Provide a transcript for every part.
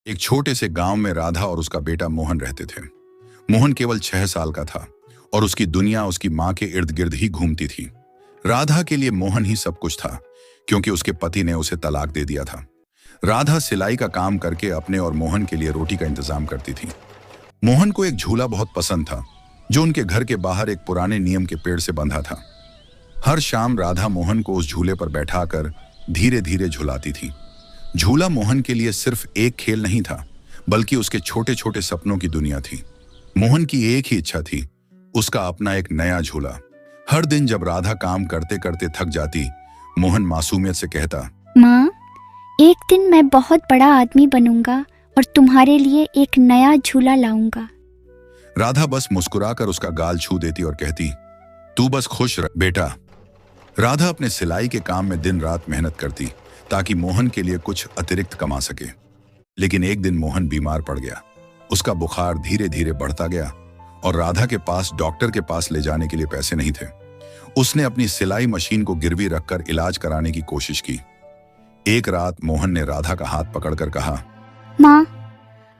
एक छोटे से गांव में राधा और उसका बेटा मोहन रहते थे। मोहन केवल 6 साल का था और उसकी दुनिया उसकी माँ के इर्द गिर्द ही घूमती थी। राधा के लिए मोहन ही सब कुछ था, क्योंकि उसके पति ने उसे तलाक दे दिया था। राधा सिलाई का काम करके अपने और मोहन के लिए रोटी का इंतजाम करती थी। मोहन को एक झूला बहुत पसंद था, जो उनके घर के बाहर एक पुराने नीम के पेड़ से बंधा था। हर शाम राधा मोहन को उस झूले पर बैठाकर धीरे धीरे झुलाती थी। झूला मोहन के लिए सिर्फ एक खेल नहीं था, बल्कि उसके छोटे छोटे सपनों की दुनिया थी। मोहन की एक ही इच्छा थी, उसका अपना एक नया झूला। हर दिन जब राधा काम करते करते थक जाती, मोहन मासूमियत से कहता, माँ, एक दिन मैं बहुत बड़ा आदमी बनूंगा और तुम्हारे लिए एक नया झूला लाऊंगा। राधा बस मुस्कुराकर उसका गाल छू देती और कहती, तू बस खुश रह बेटा। राधा अपने सिलाई के काम में दिन रात मेहनत करती ताकि मोहन के लिए कुछ अतिरिक्त कमा सके। लेकिन एक दिन मोहन बीमार पड़ गया। उसका बुखार धीरे धीरे बढ़ता गया और राधा के पास डॉक्टर के पास ले जाने के लिए पैसे नहीं थे। उसने अपनी सिलाई मशीन को गिरवी रखकर इलाज कराने की कोशिश की। एक रात मोहन ने राधा का हाथ पकड़कर कहा, माँ,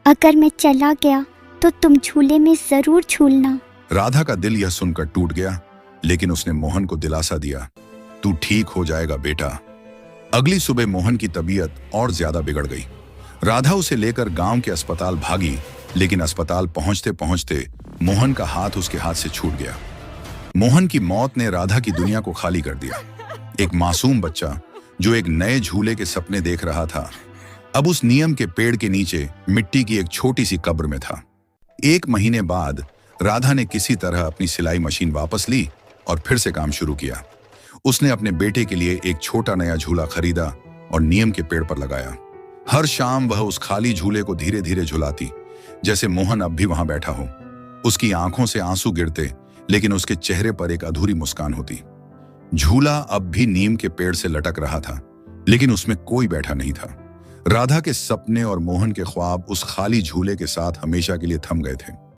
अगर मैं चला गया तो तुम झूले में जरूर झूलना। राधा का दिल यह सुनकर टूट गया, लेकिन उसने मोहन को दिलासा दिया, तू ठीक हो जाएगा बेटा। अगली सुबह मोहन की तबीयत और ज्यादा बिगड़ गई। राधा उसे लेकर गांव के अस्पताल भागी, लेकिन अस्पताल पहुंचते पहुंचते मोहन का हाथ उसके हाथ से छूट गया। मोहन की मौत ने राधा की दुनिया को खाली कर दिया। एक मासूम बच्चा जो एक नए झूले के सपने देख रहा था, अब उस नीम के पेड़ के नीचे मिट्टी की एक छोटी सी कब्र में था। 1 महीने बाद राधा ने किसी तरह अपनी सिलाई मशीन वापस ली और फिर से काम शुरू किया। उसने अपने बेटे के लिए एक छोटा नया झूला खरीदा और नीम के पेड़ पर लगाया। हर शाम वह उस खाली झूले को धीरे धीरे झुलाती, जैसे मोहन अब भी वहां बैठा हो। उसकी आंखों से आंसू गिरते, लेकिन उसके चेहरे पर एक अधूरी मुस्कान होती। झूला अब भी नीम के पेड़ से लटक रहा था, लेकिन उसमें कोई बैठा नहीं था। राधा के सपने और मोहन के ख्वाब उस खाली झूले के साथ हमेशा के लिए थम गए थे।